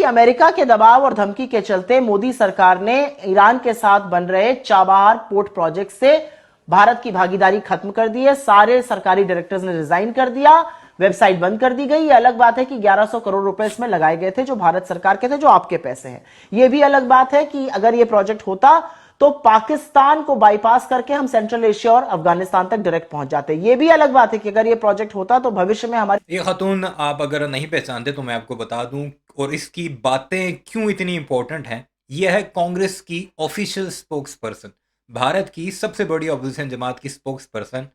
America के दबाव और धमकी के चलते मोदी सरकार ने ईरान के साथ बन रहे चाबहार पोर्ट प्रोजेक्ट से भारत की भागीदारी खत्म कर दी है। सारे सरकारी डायरेक्टर्स ने रिजाइन कर दिया, वेबसाइट बंद कर दी गई। ये अलग बात है कि 1100 करोड़ रुपए इसमें लगाए गए थे जो भारत सरकार के थे, जो आपके पैसे हैं। ये भी अलग बात है कि अगर ये प्रोजेक्ट होता तो पाकिस्तान को बाईपास करके हम सेंट्रल एशिया और अफगानिस्तान तक डायरेक्ट पहुंच जाते। ये भी अलग बात है कि अगर ये प्रोजेक्ट होता तो भविष्य में हमारे ये खातून आप अगर नहीं पहचानते तो मैं आपको बता दूं, और इसकी बातें क्यों इतनी इंपॉर्टेंट हैं। यह है कांग्रेस की ऑफिशियल स्पोक्स पर्सन, भारत की सबसे बड़ी अपोजिशन जमात की स्पोक्स पर्सन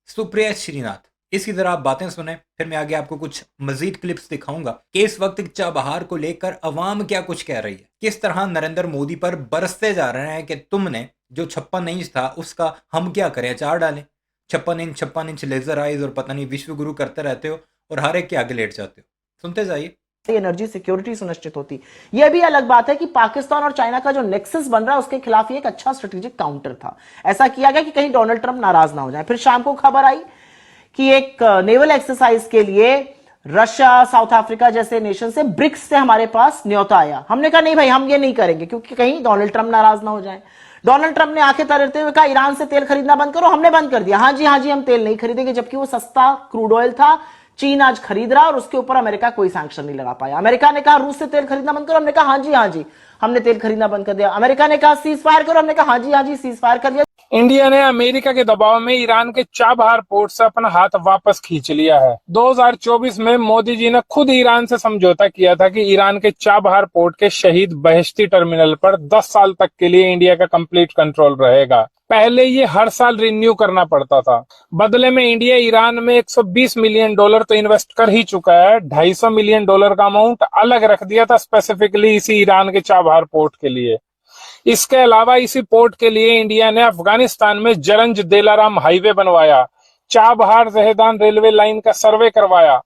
सुप्रिया श्रीनाथ। इसकी तरह आप बातें सुने, फिर मैं आगे आपको कुछ मजीद क्लिप्स दिखाऊंगा कि इस वक्त चाबहार को लेकर अवाम क्या कुछ कह रही है, किस तरह नरेंद्र मोदी पर बरसते जा रहे हैं कि तुमने जो 56 इंच था उसका हम क्या करें, अचार डालें। 56 इंच लेजर आइज और पता नहीं विश्व गुरु करते रहते हो और हर एक के आगे लेट जाते हो। सुनते जाइए। एनर्जी सिक्योरिटी सुनिश्चित होती। यह भी अलग बात है कि पाकिस्तान और चाइना का जो नेक्सस बन रहा है उसके खिलाफ ये एक अच्छा स्ट्रेटेजिक काउंटर था। ऐसा किया गया कि कहीं डोनाल्ड ट्रंप नाराज ना हो जाए। फिर शाम को खबर आई कि एक नेवल एक्सरसाइज के लिए रशिया, साउथ अफ्रीका जैसे नेशन से, ब्रिक्स से हमारे पास न्योता आया। हमने कहा नहीं भाई, हम ये नहीं करेंगे क्योंकि कहीं डोनाल्ड ट्रंप नाराज ना हो जाए। डोनाल्ड ट्रंप ने आंखें तरेते हुए कहा ईरान से तेल खरीदना बंद करो। हमने बंद कर दिया। हाँ जी, हम तेल नहीं खरीदेंगे, जबकि वो सस्ता क्रूड ऑयल था। चीन आज खरीद रहा और उसके ऊपर अमेरिका कोई सैंक्शन नहीं लगा पाया। अमेरिका ने कहा रूस से तेल खरीदना बंद करो। हमने कहा हाँ जी, हमने तेल खरीदना बंद कर दिया। अमेरिका ने कहा सीज फायर करो। हमने कहा हाँ जी, सीज फायर कर दिया। इंडिया ने अमेरिका के दबाव में ईरान के चाबहार पोर्ट से अपना हाथ वापस खींच लिया है। 2024 में मोदी जी ने खुद ईरान से समझौता किया था कि ईरान के चाबहार पोर्ट के शहीद बहिश्ती टर्मिनल पर 10 साल तक के लिए इंडिया का कंप्लीट कंट्रोल रहेगा। पहले ये हर साल रिन्यू करना पड़ता था। बदले में इंडिया ईरान में $120 मिलियन तो इन्वेस्ट कर ही चुका है। $250 मिलियन का अमाउंट अलग रख दिया था स्पेसिफिकली इसी ईरान के चाबहार पोर्ट के लिए। इसके अलावा इसी पोर्ट के लिए इंडिया ने अफगानिस्तान में जरंज देलाराम हाईवे बनवाया, चाबहार जहेदान रेलवे लाइन का सर्वे करवाया,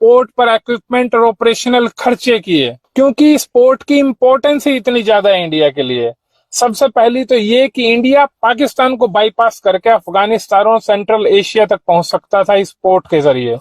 पोर्ट पर इक्विपमेंट और ऑपरेशनल खर्चे किए। क्योंकि इस पोर्ट की इंपॉर्टेंस ही इतनी ज्यादा है इंडिया के लिए। सबसे पहली तो ये कि इंडिया पाकिस्तान को बाईपास करके अफगानिस्तान और सेंट्रल एशिया तक पहुंच सकता था इस पोर्ट के जरिए।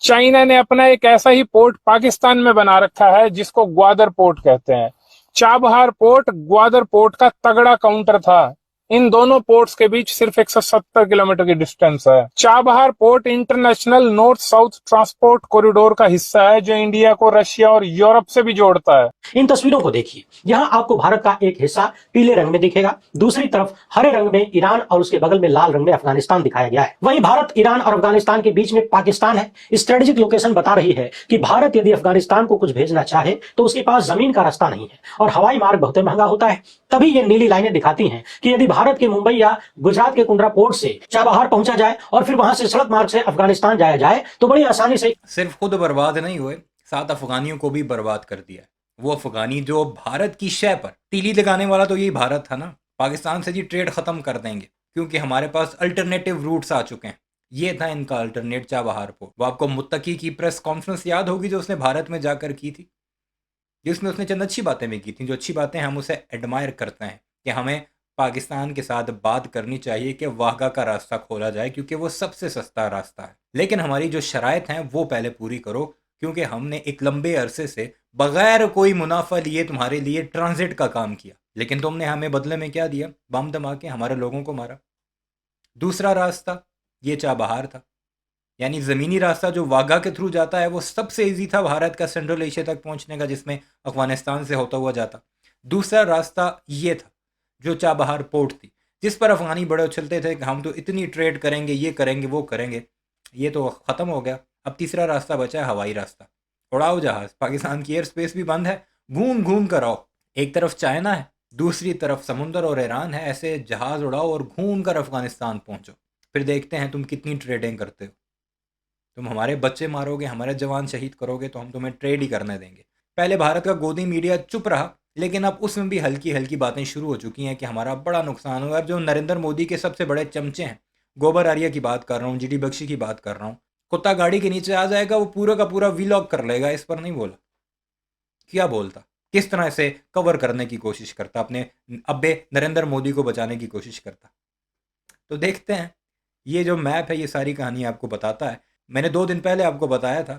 चाइना ने अपना एक ऐसा ही पोर्ट पाकिस्तान में बना रखा है जिसको ग्वादर पोर्ट कहते हैं। चाबहार पोर्ट ग्वादर पोर्ट का तगड़ा काउंटर था। इन दोनों पोर्ट्स के बीच सिर्फ 170 किलोमीटर की डिस्टेंस है। Chabahar port international north south transport corridor का हिस्सा है जो इंडिया को रशिया और यूरोप से भी जोड़ता है। इन तस्वीरों को देखिए, यहाँ आपको भारत का एक हिस्सा पीले रंग में दिखेगा, दूसरी तरफ हरे रंग में ईरान और उसके बगल में लाल रंग में अफगानिस्तान दिखाया गया है। वहीं भारत, ईरान और अफगानिस्तान के बीच में पाकिस्तान है। स्ट्रेटेजिक लोकेशन बता रही है कि भारत यदि अफगानिस्तान को कुछ भेजना चाहे तो उसके पास जमीन का रास्ता नहीं है और हवाई मार्ग बहुत महंगा होता है। तभी ये नीली लाइनें दिखाती हैं कि यदि भारत के मुंबई या गुजरात के कुंद्रा पोर्ट से चाबहार पहुंचा जाए और फिर वहां से सड़क मार्ग से अफगानिस्तान जाया जाए तो बड़ी आसानी से। सिर्फ खुद बर्बाद नहीं हुए, साथ अफगानियों को भी बर्बाद कर दिया। वो अफगानी जो भारत की शय पर तीली लगाने वाला तो यही भारत था ना। पाकिस्तान से जी ट्रेड खत्म कर देंगे क्योंकि हमारे पास अल्टरनेटिव रूट्स आ चुके हैं। ये था इनका अल्टरनेट चाबहार पोर्ट। वो आपको मुत्तकी की प्रेस कॉन्फ्रेंस याद होगी जो उसने भारत में जाकर की थी, जिसमें उसने चंद अच्छी बातें भी की थी। जो अच्छी बातें हम उसे एडमायर करते हैं कि हमें पाकिस्तान के साथ बात करनी चाहिए कि वाघा का रास्ता खोला जाए क्योंकि वो सबसे सस्ता रास्ता है, लेकिन हमारी जो शराइत हैं वो पहले पूरी करो क्योंकि हमने एक लंबे अरसे से बगैर कोई मुनाफा लिए तुम्हारे लिए ट्रांजिट का काम किया, लेकिन तुमने हमें बदले में क्या दिया? बम धमाके, हमारे लोगों को मारा। दूसरा रास्ता ये चाबहार था, यानी ज़मीनी रास्ता जो वाघा के थ्रू जाता है वो सबसे इजी था भारत का सेंट्रल एशिया तक पहुंचने का, जिसमें अफगानिस्तान से होता हुआ जाता। दूसरा रास्ता ये था जो चाबहार पोर्ट थी, जिस पर अफगानी बड़े उछलते थे कि हम तो इतनी ट्रेड करेंगे, ये करेंगे, वो करेंगे। ये तो ख़त्म हो गया। अब तीसरा रास्ता बचा है हवाई रास्ता। उड़ाओ जहाज़, पाकिस्तान की एयर स्पेस भी बंद है, घूम घूम कर आओ। एक तरफ चाइना है, दूसरी तरफ समुंदर और ईरान है। ऐसे जहाज़ उड़ाओ और घूम कर अफगानिस्तान पहुँचो, फिर देखते हैं तुम कितनी ट्रेडिंग करते हो। तुम हमारे बच्चे मारोगे, हमारे जवान शहीद करोगे तो हम तुम्हें ट्रेड ही करने देंगे। पहले भारत का गोदी मीडिया चुप रहा, लेकिन अब उसमें भी हल्की हल्की बातें शुरू हो चुकी हैं कि हमारा बड़ा नुकसान हुआ। अब जो नरेंद्र मोदी के सबसे बड़े चमचे हैं, गोबर आर्या की बात कर रहा हूँ, जीडी बख्शी की बात कर रहा हूँ, कुत्ता गाड़ी के नीचे आ जाएगा, वो पूरा का पूरा वीलॉग कर लेगा। इस पर नहीं बोला, क्या बोलता, किस तरह से कवर करने की कोशिश करता, अपने अब्बे नरेंद्र मोदी को बचाने की कोशिश करता। तो देखते हैं, ये जो मैप है ये सारी कहानी आपको बताता है। मैंने 2 दिन पहले आपको बताया था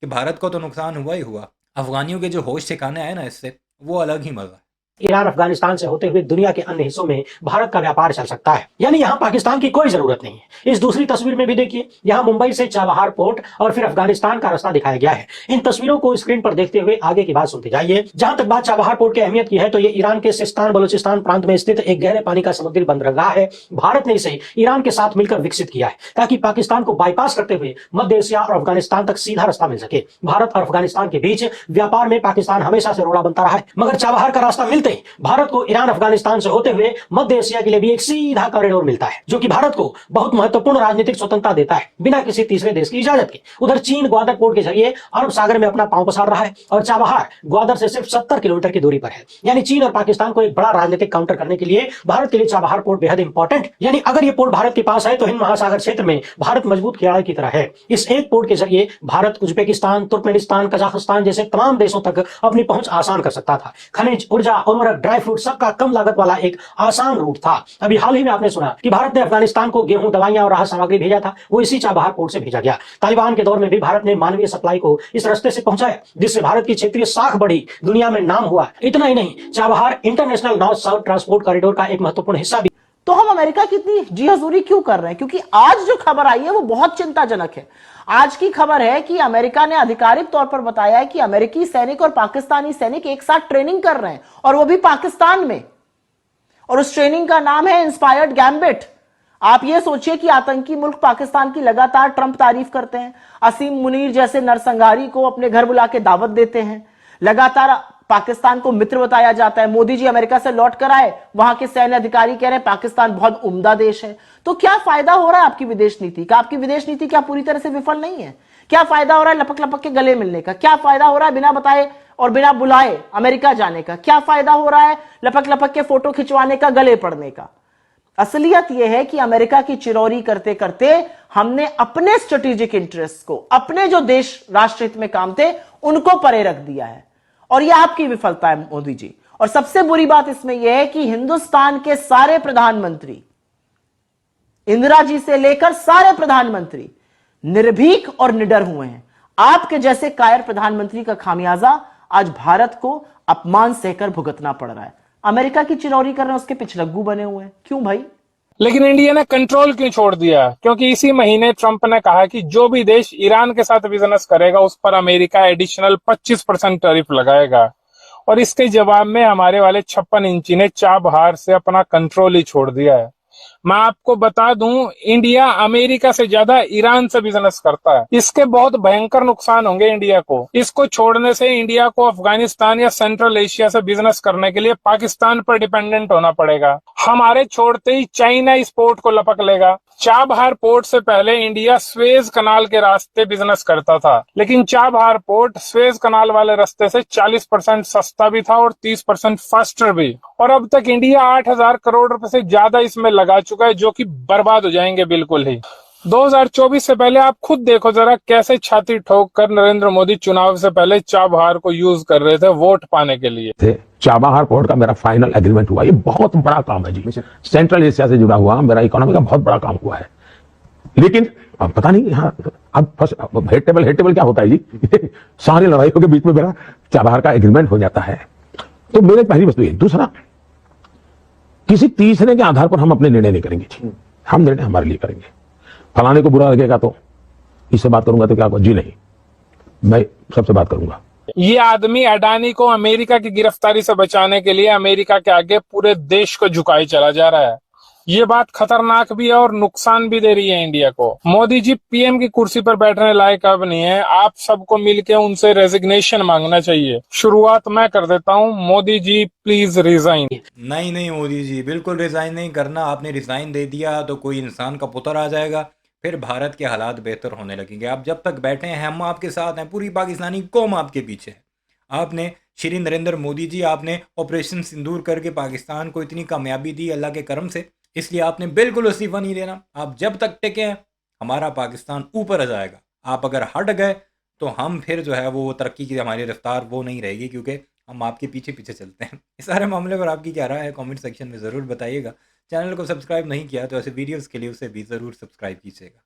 कि भारत को तो नुकसान हुआ ही हुआ, अफगानियों के जो होश ठिकाने आए ना इससे, वो अलग ही मजा है। ईरान अफगानिस्तान से होते हुए दुनिया के अन्य हिस्सों में भारत का व्यापार चल सकता है, यानी यहाँ पाकिस्तान की कोई जरूरत नहीं है। इस दूसरी तस्वीर में भी देखिए, यहाँ मुंबई से चाबहार पोर्ट और फिर अफगानिस्तान का रास्ता दिखाया गया है। इन तस्वीरों को स्क्रीन पर देखते हुए आगे की बात सुनते जाइए। जहां तक बात चाबहार पोर्ट की अहमियत की है, तो ये ईरान के सिस्तान बलूचिस्तान प्रांत में स्थित एक गहरे पानी का समुद्री बंदरगाह है। भारत ने इसे ईरान के साथ मिलकर विकसित किया है ताकि पाकिस्तान को बाईपास करते हुए मध्य एशिया और अफगानिस्तान तक सीधा रास्ता मिल सके। भारत और अफगानिस्तान के बीच व्यापार में पाकिस्तान हमेशा से रोड़ा बनता रहा है, मगर चाबहार का रास्ता मिलते ही भारत को ईरान अफगानिस्तान से होते हुए मध्य एशिया के लिए भी एक सीधा कॉरिडोर मिलता है, जो कि भारत को बहुत महत्वपूर्ण राजनीतिक स्वतंत्रता देता है, बिना किसी तीसरे देश की इजाजत के। उधर चीन ग्वादर पोर्ट के जरिए अरब सागर में अपना पांव पसार रहा है और चाबहार ग्वादर से सिर्फ 70 किलोमीटर की दूरी पर है। यानी चीन और पाकिस्तान को एक बड़ा राजनीतिक काउंटर करने के लिए भारत के लिए चाबहार पोर्ट बेहद इंपॉर्टेंट। यानी अगर ये पोर्ट भारत के पास है तो हिंद महासागर क्षेत्र में भारत मजबूत खिलाड़ी की तरह है। इस एक पोर्ट के जरिए भारत उज्बेकिस्तान, तुर्कमेनिस्तान, कजाकिस्तान जैसे तमाम देशों तक अपनी पहुंच आसान कर सकता था। खनिज, ऊर्जा, उर्वरक, ड्राई फ्रूट सबका कम लागत वाला एक आसान रूट था। अभी हाल ही में आपने सुना कि भारत ने अफगानिस्तान को गेहूं, दवाइयां और राहत सामग्री भेजा था, वो इसी चाबहार पोर्ट से भेजा गया। तालिबान के दौर में भी भारत ने मानवीय सप्लाई को इस रास्ते से पहुंचाया, जिससे भारत की क्षेत्रीय साख बढ़ी, दुनिया में नाम हुआ। इतना ही नहीं, Chabahar international north south transport corridor का एक महत्वपूर्ण हिस्सा भी। तो हम अमेरिका की इतनी जी हजूरी क्यों कर रहे हैं? क्योंकि आज जो खबर आई है वो बहुत चिंताजनक है। आज की खबर है कि अमेरिका ने आधिकारिक तौर पर बताया है कि अमेरिकी सैनिक और पाकिस्तानी सैनिक एक साथ ट्रेनिंग कर रहे हैं, और वो भी पाकिस्तान में। और उस ट्रेनिंग का नाम है इंस्पायर्ड गैम्बिट। आप ये सोचिए कि आतंकी मुल्क पाकिस्तान की लगातार ट्रंप तारीफ करते हैं, असीम मुनीर जैसे नरसंहारी को अपने घर बुला के दावत देते हैं, लगातार पाकिस्तान को मित्र बताया जाता है। मोदी जी अमेरिका से लौट कर आए, वहां के सैन्य अधिकारी कह रहे हैं पाकिस्तान बहुत उम्दा देश है। तो क्या फायदा हो रहा है आपकी विदेश नीति का? आपकी विदेश नीति क्या पूरी तरह से विफल नहीं है? क्या फायदा हो रहा है लपक लपक के गले मिलने का? क्या फायदा हो रहा है बिना बताए और बिना बुलाए अमेरिका जाने का? क्या फायदा हो रहा है लपक लपक के फोटो खिंचवाने का, गले पड़ने का? असलियत यह है कि अमेरिका की चिरौरी करते करते हमने अपने स्ट्रेटेजिक इंटरेस्ट को, अपने जो देश राष्ट्रहित में काम थे, उनको परे रख दिया है। और यह आपकी विफलता है मोदी जी। और सबसे बुरी बात इसमें यह है कि हिंदुस्तान के सारे प्रधानमंत्री, इंदिरा जी से लेकर सारे प्रधानमंत्री निर्भीक और निडर हुए हैं। आपके जैसे कायर प्रधानमंत्री का खामियाजा आज भारत को अपमान सहकर भुगतना पड़ रहा है। अमेरिका की चिरौरी कर रहे हैं, उसके पिछलग्गू बने हुए हैं। क्यों भाई? लेकिन इंडिया ने कंट्रोल क्यों छोड़ दिया? क्योंकि इसी महीने ट्रंप ने कहा कि जो भी देश ईरान के साथ बिजनेस करेगा उस पर अमेरिका एडिशनल 25% टैरिफ लगाएगा। और इसके जवाब में हमारे वाले 56 इंची ने चाबहार से अपना कंट्रोल ही छोड़ दिया है। मैं आपको बता दूं, इंडिया अमेरिका से ज्यादा ईरान से बिजनेस करता है। इसके बहुत भयंकर नुकसान होंगे इंडिया को। इसको छोड़ने से इंडिया को अफगानिस्तान या सेंट्रल एशिया से बिजनेस करने के लिए पाकिस्तान पर डिपेंडेंट होना पड़ेगा। हमारे छोड़ते ही चाइना इस पोर्ट को लपक लेगा। चाबहार पोर्ट से पहले इंडिया स्वेज कनाल के रास्ते बिजनेस करता था, लेकिन चाबहार पोर्ट स्वेज कनाल वाले रास्ते से 40% सस्ता भी था और 30% फास्टर भी। और अब तक इंडिया 8,000 करोड़ रुपए से ज्यादा इसमें लगा चुका है, जो कि बर्बाद हो जाएंगे बिल्कुल ही। 2024 से पहले आप खुद देखो जरा कैसे छाती ठोक कर नरेंद्र मोदी चुनाव से पहले चाबहार को यूज कर रहे थे वोट पाने के लिए। चाबहार पोर्ट का मेरा फाइनल एग्रीमेंट हुआ। ये बहुत बड़ा काम है जी, सेंट्रल एशिया से जुड़ा हुआ मेरा इकोनॉमी का बहुत बड़ा काम हुआ है। लेकिन अब पता नहीं यहाँ अब हेड टेबल क्या होता है जी सारी लड़ाइयों के बीच में मेरा चाबहार का एग्रीमेंट हो जाता है। तो मेरे पहली वस्तु ये। दूसरा, किसी तीसरे के आधार पर हम अपने निर्णय नहीं करेंगे जी, हम निर्णय हमारे लिए करेंगे। फलाने को बुरा लगेगा तो इससे बात करूंगा तो क्या जी नहीं, मैं सबसे बात करूंगा। ये आदमी अडानी को अमेरिका की गिरफ्तारी से बचाने के लिए अमेरिका के आगे पूरे देश को झुकाए चला जा रहा है। ये बात खतरनाक भी है और नुकसान भी दे रही है इंडिया को। मोदी जी पीएम की कुर्सी पर बैठने लायक अब नहीं है। आप सबको मिलके उनसे रेजिग्नेशन मांगना चाहिए। शुरुआत मैं कर देता हूँ, मोदी जी प्लीज रिजाइन। नहीं मोदी जी, बिल्कुल रिजाइन नहीं करना। आपने रिजाइन दे दिया तो कोई इंसान का पुत्र आ जाएगा, फिर भारत के हालात बेहतर होने लगेंगे। आप जब तक बैठे हैं हम आपके साथ हैं, पूरी पाकिस्तानी कौम आपके पीछे है। आपने श्री नरेंद्र मोदी जी, आपने ऑपरेशन सिंदूर करके पाकिस्तान को इतनी कामयाबी दी अल्लाह के करम से, इसलिए आपने बिल्कुल इस्तीफा नहीं देना। आप जब तक टिके हैं हमारा पाकिस्तान ऊपर आ जाएगा। आप अगर हट गए तो हम फिर जो है वो तरक्की की हमारी रफ्तार वो नहीं रहेगी, क्योंकि हम आपके पीछे पीछे चलते हैं। इस सारे मामले पर आपकी क्या राय है कमेंट सेक्शन में ज़रूर बताइएगा। चैनल को सब्सक्राइब नहीं किया तो ऐसे वीडियोस के लिए उसे भी ज़रूर सब्सक्राइब कीजिएगा।